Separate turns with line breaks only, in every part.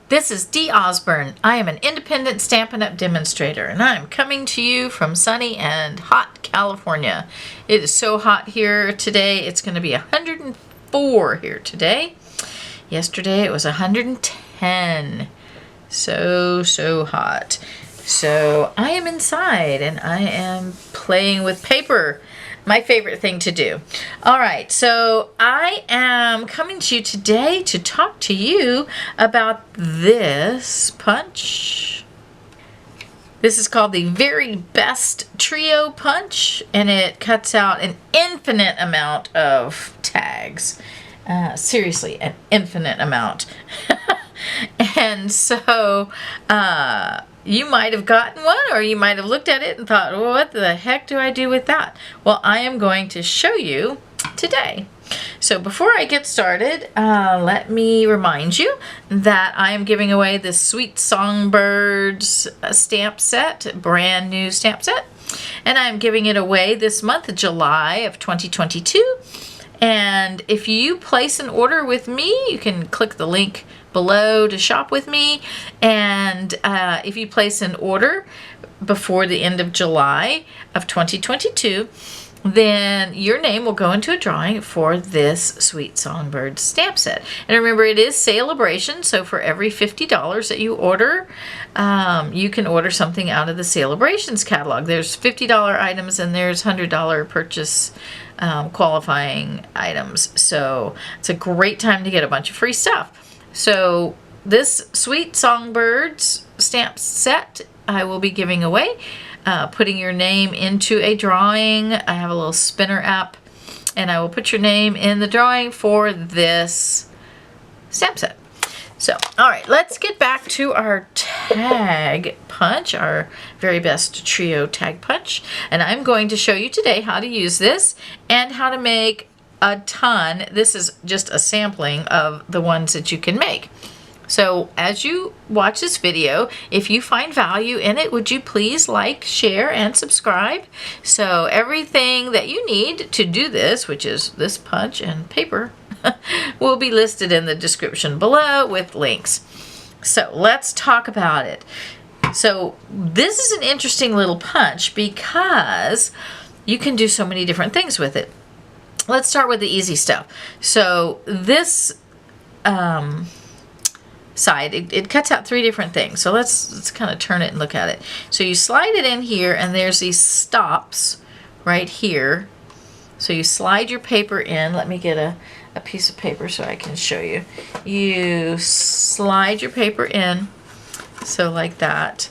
This is Dee Osburn. I am an independent Stampin' Up! Demonstrator, and I'm coming to you from sunny and hot California. It is so hot here today. It's going to be 104 here today. Yesterday it was 110. So hot. So I am inside and I am playing with paper. My favorite thing to do. All right, so I am coming to you today to talk to you about this punch. This is called the Very Best Trio Punch, and it cuts out an infinite amount of tags. Seriously, an infinite amount. And so, you might have gotten one, or you might have looked at it and thought, well, what the heck do I do with that? Well, I am going to show you today. So before I get started, let me remind you that I am giving away this Sweet Songbirds Stamp Set, brand new stamp set. And I'm giving it away this month, July of 2022. And if you place an order with me, you can click the link below to shop with me, and if you place an order before the end of July of 2022, then your name will go into a drawing for this Sweet Songbirds stamp set. And remember, it is Celebration, so for every $50 that you order, you can order something out of the Celebrations catalog. There's $50 items and there's $100 purchase qualifying items. So it's a great time to get a bunch of free stuff. So this Sweet Songbirds stamp set I will be giving away, putting your name into a drawing. I have a little spinner app, and I will put your name in the drawing for this stamp set. So, all right, let's get back to our tag punch, our Very Best Trio tag punch. And I'm going to show you today how to use this and how to make a ton. This is just a sampling of the ones that you can make. So as you watch this video, if you find value in it, would you please like, share, and subscribe? So everything that you need to do this, which is this punch and paper, will be listed in the description below with links. So let's talk about it. So this is an interesting little punch because you can do so many different things with it. Let's start with the easy stuff. So this side, it cuts out three different things. So let's kind of turn it and look at it. So you slide it in here, and there's these stops right here. So you slide your paper in. Let me get a piece of paper so I can show you. You slide your paper in, so like that,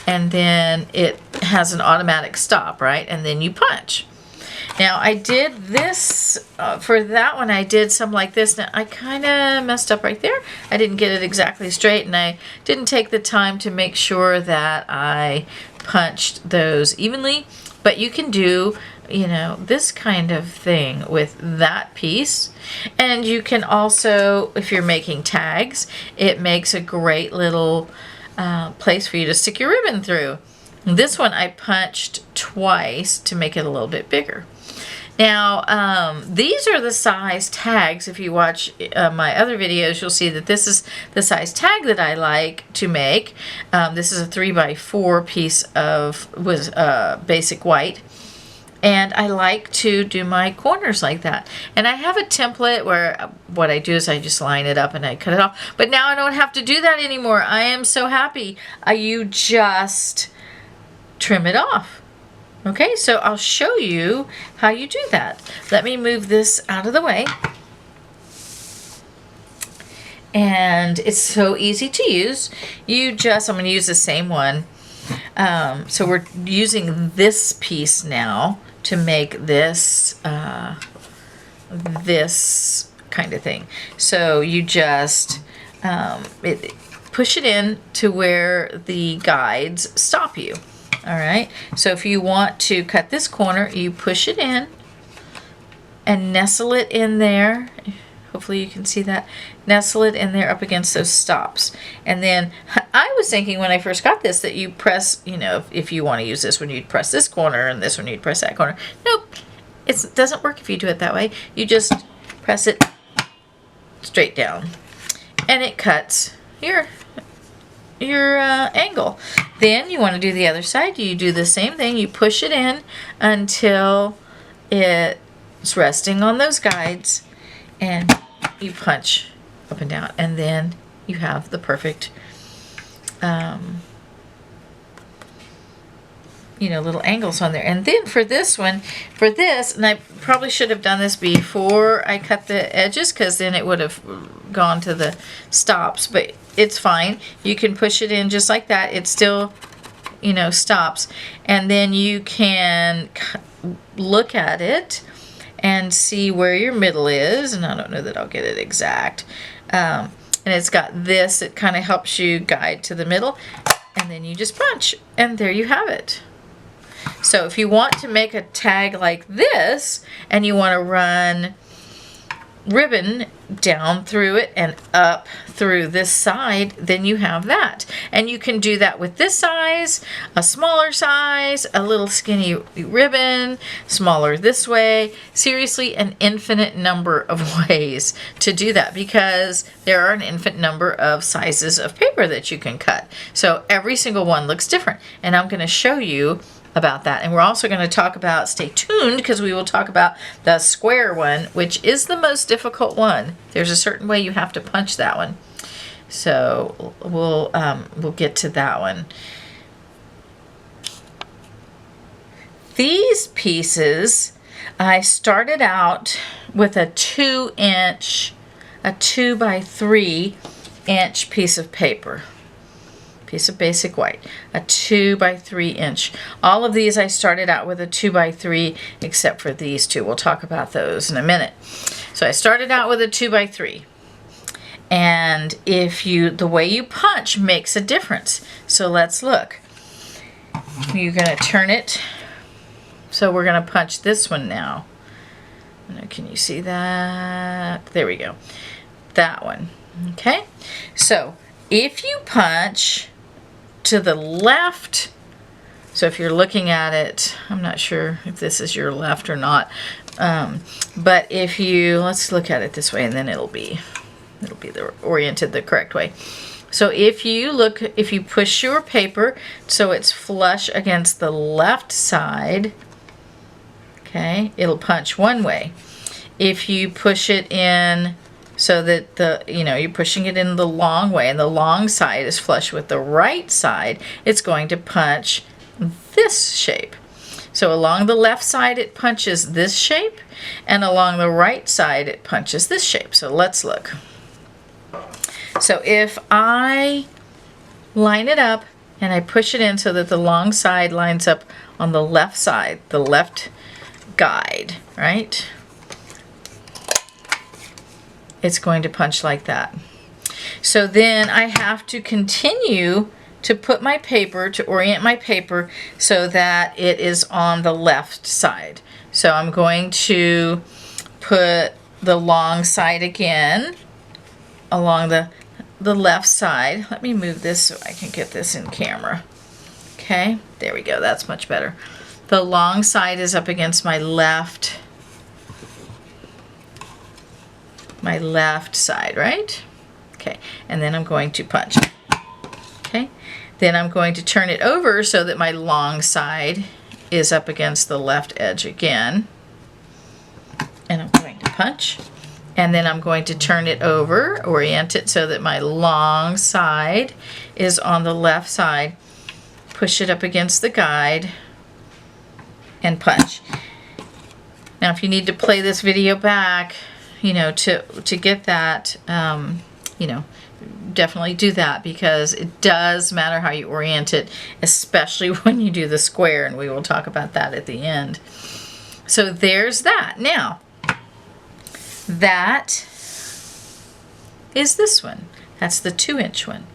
and then it has an automatic stop, right? And then you punch. Now I did this, for that one I did some like this. Now I kind of messed up right there. I didn't get it exactly straight, and I didn't take the time to make sure that I punched those evenly. But you can do, you know, this kind of thing with that piece. And you can also, if you're making tags, it makes a great little place for you to stick your ribbon through. This one I punched twice to make it a little bit bigger. Now, these are the size tags. If you watch my other videos, you'll see that this is the size tag that I like to make. This is a 3x4 piece of basic white. And I like to do my corners like that. And I have a template where what I do is I just line it up and I cut it off. But now I don't have to do that anymore. I am so happy. You just trim it off. Okay, so I'll show you how you do that. Let me move this out of the way. And it's so easy to use. I'm going to use the same one. So we're using this piece now to make this this kind of thing. So you just push it in to where the guides stop you. All right, so if you want to cut this corner, you push it in and nestle it in there. Hopefully you can see that. Nestle it in there up against those stops. And then I was thinking when I first got this that you press, you know, if you want to use this one, you'd press this corner, and this one you'd press that corner. Nope, it doesn't work if you do it that way. You just press it straight down. And it cuts. Here, angle. Then you want to do the other side. You do the same thing. You push it in until it's resting on those guides, and you punch up and down, and then you have the perfect little angles on there. And then for this one, and I probably should have done this before I cut the edges, because then it would have gone to the stops, but it's fine. You can push it in just like that. It still, stops. And then you can look at it and see where your middle is. And I don't know that I'll get it exact. And it's got this. It kind of helps you guide to the middle. And then you just punch. And there you have it. So if you want to make a tag like this, and you want to run ribbon down through it and up through this side, then you have that. And you can do that with this size, a smaller size, a little skinny ribbon, smaller this way. Seriously, an infinite number of ways to do that, because there are an infinite number of sizes of paper that you can cut. So every single one looks different, and I'm going to show you about that. And we're also going to talk about, stay tuned, because we will talk about the square one, which is the most difficult one. There's a certain way you have to punch that one. So we'll get to that one. These pieces, I started out with a 2-inch, a 2x3-inch piece of paper. Piece of basic white, a 2x3-inch. All of these I started out with a 2x3, except for these two. We'll talk about those in a minute. So I started out with a 2x3, and the way you punch makes a difference. So let's look. You're going to turn it. So we're going to punch this one now. Can you see that? There we go. That one. Okay. So if you punch to the left, so if you're looking at it, I'm not sure if this is your left or not, but if you, let's look at it this way, and then it'll be oriented the correct way. So if you push your paper so it's flush against the left side, okay, it'll punch one way. If you push it in so that you're pushing it in the long way, and the long side is flush with the right side, it's going to punch this shape. So along the left side it punches this shape, and along the right side it punches this shape. So let's look. So if I line it up and I push it in so that the long side lines up on the left side, the left guide, right? It's going to punch like that. So then I have to continue to put my paper, to orient my paper so that it is on the left side. So I'm going to put the long side again along the left side. Let me move this so I can get this in camera. Okay, there we go. That's much better. The long side is up against my left side, right? Okay, and then I'm going to punch. Okay, then I'm going to turn it over so that my long side is up against the left edge again, and I'm going to punch. And then I'm going to turn it over, orient it so that my long side is on the left side, push it up against the guide, and punch. Now if you need to play this video back, to get that, definitely do that, because it does matter how you orient it, especially when you do the square, and we will talk about that at the end. So there's that. Now, that is this one. That's the 2-inch one.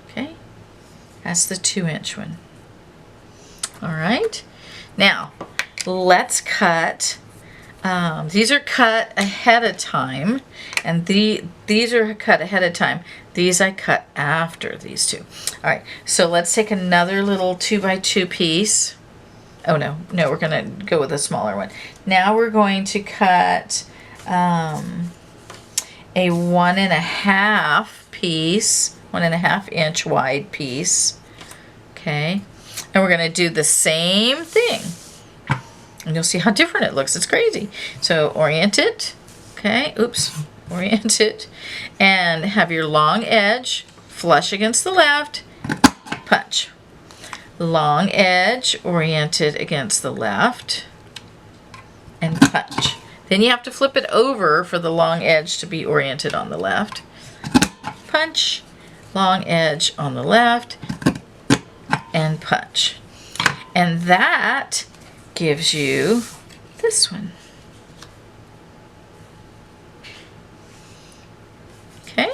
Okay? That's the 2-inch one. All right? Now, let's cut. These are cut ahead of time, and these are cut ahead of time. These I cut after these two. All right, so let's take another little 2x2 piece. Oh no, we're gonna go with a smaller one. Now we're going to cut a 1.5 piece, 1.5 inch wide piece. Okay, and we're going to do the same thing. And you'll see how different it looks. It's crazy. So orient it. Okay, oops. Orient it. And have your long edge flush against the left. Punch. Long edge oriented against the left. And punch. Then you have to flip it over for the long edge to be oriented on the left. Punch. Long edge on the left. And punch. And that gives you this one. Okay,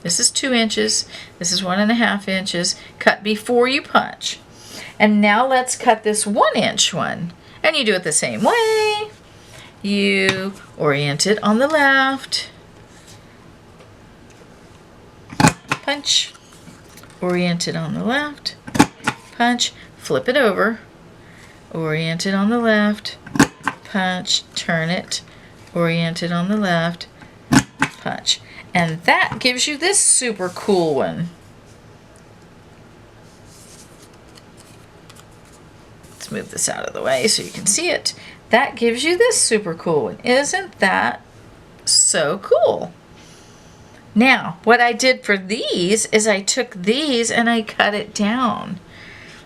this is 2 inches, this is 1.5 inches. Cut before you punch. And now let's cut this 1 inch one. And you do it the same way. You orient it on the left. Punch. Orient it on the left. Punch. Flip it over. Orient it on the left, punch, turn it, orient it on the left, punch. And that gives you this super cool one. Let's move this out of the way so you can see it. That gives you this super cool one. Isn't that so cool? Now, what I did for these is I took these and I cut it down.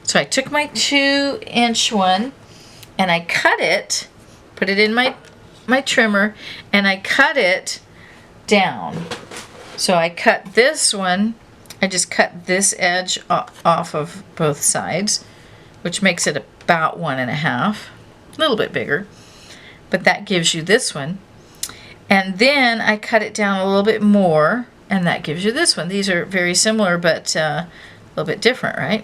So I took my 2 inch one and I cut it, put it in my trimmer, and I cut it down. So I cut this one, I just cut this edge off of both sides, which makes it about 1.5, a little bit bigger, but that gives you this one. And then I cut it down a little bit more, and that gives you this one. These are very similar, but a little bit different, right?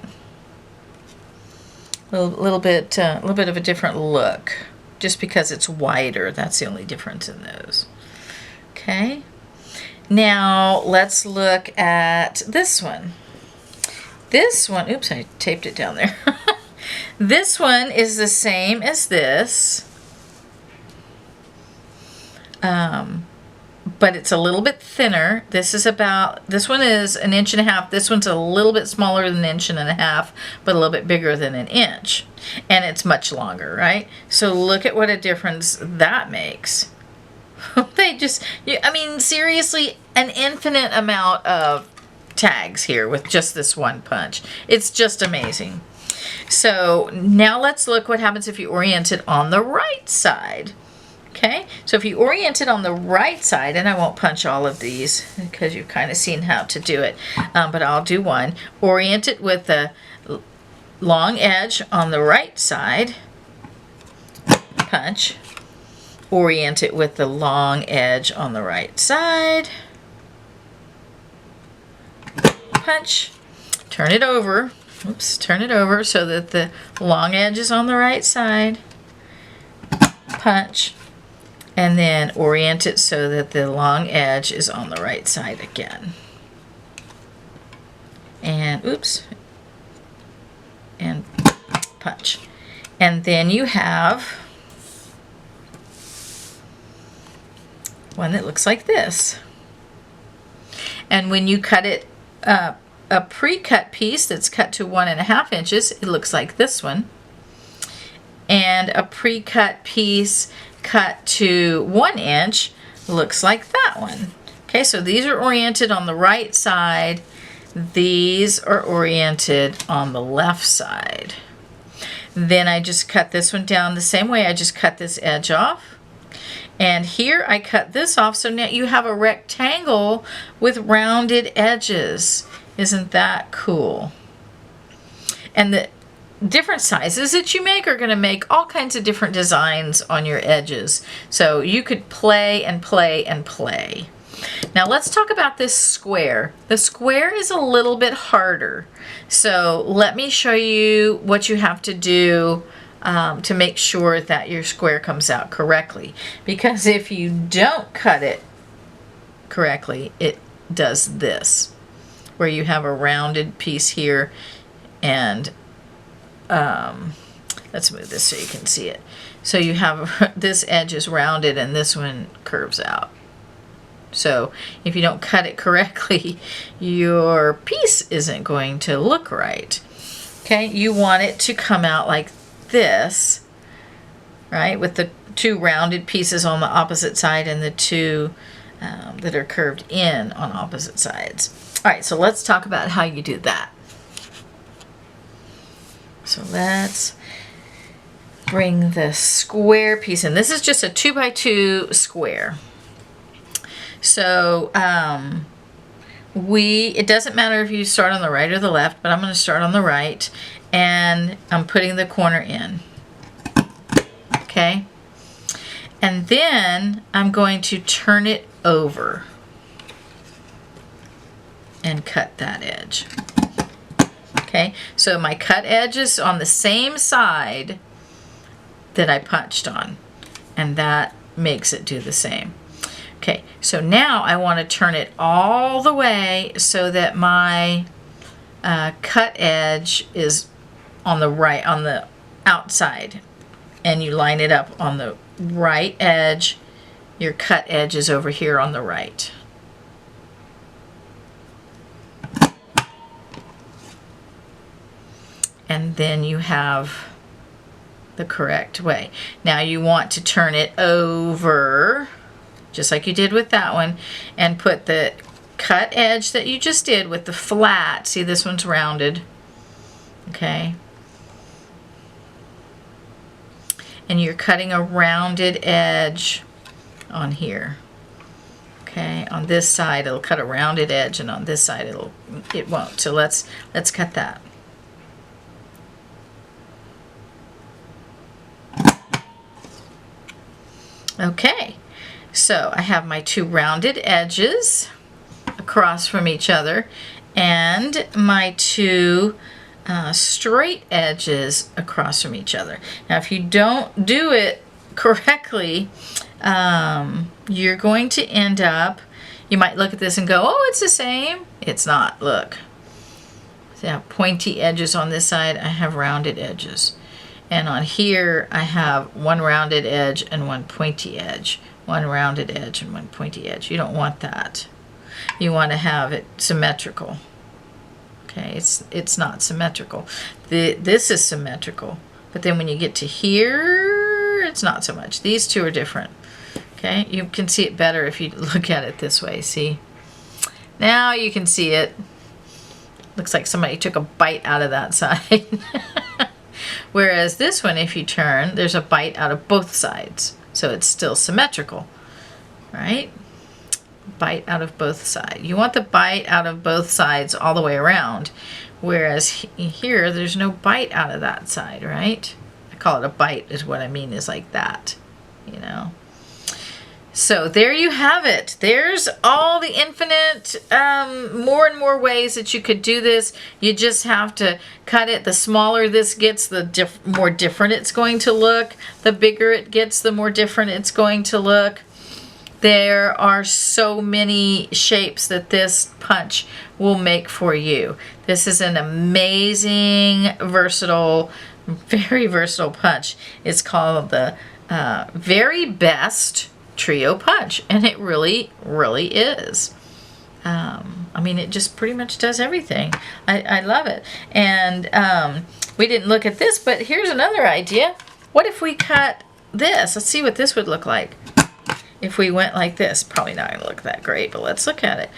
A little bit of a different look, just because it's wider. That's the only difference in those. Okay. Now let's look at this one. This one, oops, I taped it down there. This one is the same as this, but it's a little bit thinner. This one is 1.5 inches. This one's a little bit smaller than 1.5 inches, but a little bit bigger than 1 inch. And it's much longer, right? So look at what a difference that makes. I mean, seriously, an infinite amount of tags here with just this one punch. It's just amazing. So now let's look what happens if you orient it on the right side. Okay, so if you orient it on the right side, and I won't punch all of these because you've kind of seen how to do it, but I'll do one. Orient it with the long edge on the right side, punch. Orient it with the long edge on the right side, punch. Turn it over, oops, turn it over so that the long edge is on the right side, punch. And then orient it so that the long edge is on the right side again. And oops. And punch. And then you have one that looks like this. And when you cut it, a pre-cut piece that's cut to 1.5 inches, it looks like this one. And a pre-cut piece cut to 1 inch looks like that one. Okay, so these are oriented on the right side. These are oriented on the left side. Then I just cut this one down the same way. I just cut this edge off. And here I cut this off, so now you have a rectangle with rounded edges. Isn't that cool? And the different sizes that you make are going to make all kinds of different designs on your edges. So you could play and play and play. Now let's talk about this square. The square is a little bit harder. So let me show you what you have to do to make sure that your square comes out correctly. Because if you don't cut it correctly, it does this, where you have a rounded piece here, and let's move this so you can see it. So you have this edge is rounded and this one curves out. So if you don't cut it correctly, your piece isn't going to look right. Okay, you want it to come out like this, right? With the two rounded pieces on the opposite side and the two that are curved in on opposite sides. All right, so let's talk about how you do that. So let's bring the square piece in. This is just a 2x2 square. So it doesn't matter if you start on the right or the left, but I'm going to start on the right, and I'm putting the corner in. Okay? And then I'm going to turn it over and cut that edge. Okay? So my cut edge is on the same side that I punched on, and that makes it do the same. Okay, so now I want to turn it all the way so that my cut edge is on the right, on the outside, and you line it up on the right edge. Your cut edge is over here on the right. And then you have the correct way. Now you want to turn it over, just like you did with that one, and put the cut edge that you just did with the flat. See, this one's rounded. Okay. And you're cutting a rounded edge on here. Okay, on this side it'll cut a rounded edge, and on this side it won't. So let's cut that. Okay, so I have my two rounded edges across from each other and my two straight edges across from each other. Now if you don't do it correctly, you're going to end up, you might look at this and go, oh, it's the same. It's not. Look. See, I have pointy edges on this side. I have rounded edges. And on here, I have one rounded edge and one pointy edge. One rounded edge and one pointy edge. You don't want that. You want to have it symmetrical. Okay, it's not symmetrical. This is symmetrical. But then when you get to here, it's not so much. These two are different. Okay, you can see it better if you look at it this way. See? Now you can see it. Looks like somebody took a bite out of that side. Whereas this one, if you turn, there's a bite out of both sides. So it's still symmetrical, right? Bite out of both sides. You want the bite out of both sides all the way around. Whereas here, there's no bite out of that side, right? I call it a bite is what I mean, is like that, you know. So there you have it. There's all the infinite, more and more ways that you could do this. You just have to cut it. The smaller this gets, the more different it's going to look. The bigger it gets, the more different it's going to look. There are so many shapes that this punch will make for you. This is an amazing, versatile, very versatile punch. It's called the Very Best Trio Punch, and it really is. I mean, it just pretty much does everything. I love it. And we didn't look at this, but here's another idea. What if we cut this? Let's see what this would look like if we went like this. Probably not going to look that great, but let's look at it.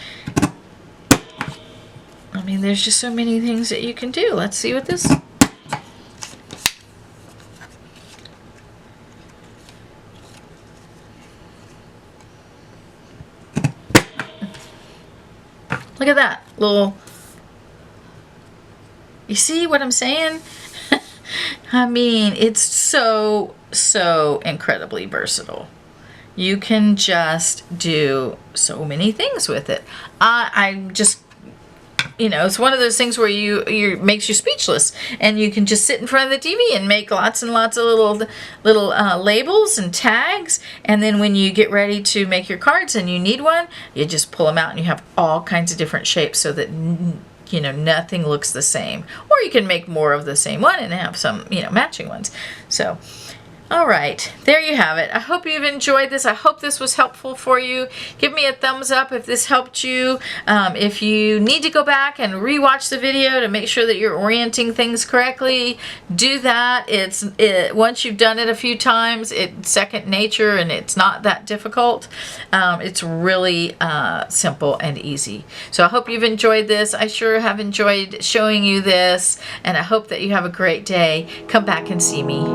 I mean, there's just so many things that you can do. Let's see what this... Look at that little, you see what I'm saying? I mean, it's so incredibly versatile. You can just do so many things with it. I just, you know, it's one of those things where you makes you speechless, and you can just sit in front of the TV and make lots and lots of little labels and tags, and then when you get ready to make your cards and you need one, you just pull them out and you have all kinds of different shapes so that, you know, nothing looks the same. Or you can make more of the same one and have some, you know, matching ones. So All right, there you have it. I hope you've enjoyed this. I hope this was helpful for you. Give me a thumbs up if this helped you. If you need to go back and rewatch the video to make sure that you're orienting things correctly, do that. Once you've done it a few times, it's second nature and it's not that difficult. It's really simple and easy. So I hope you've enjoyed this. I sure have enjoyed showing you this, and I hope that you have a great day. Come back and see me.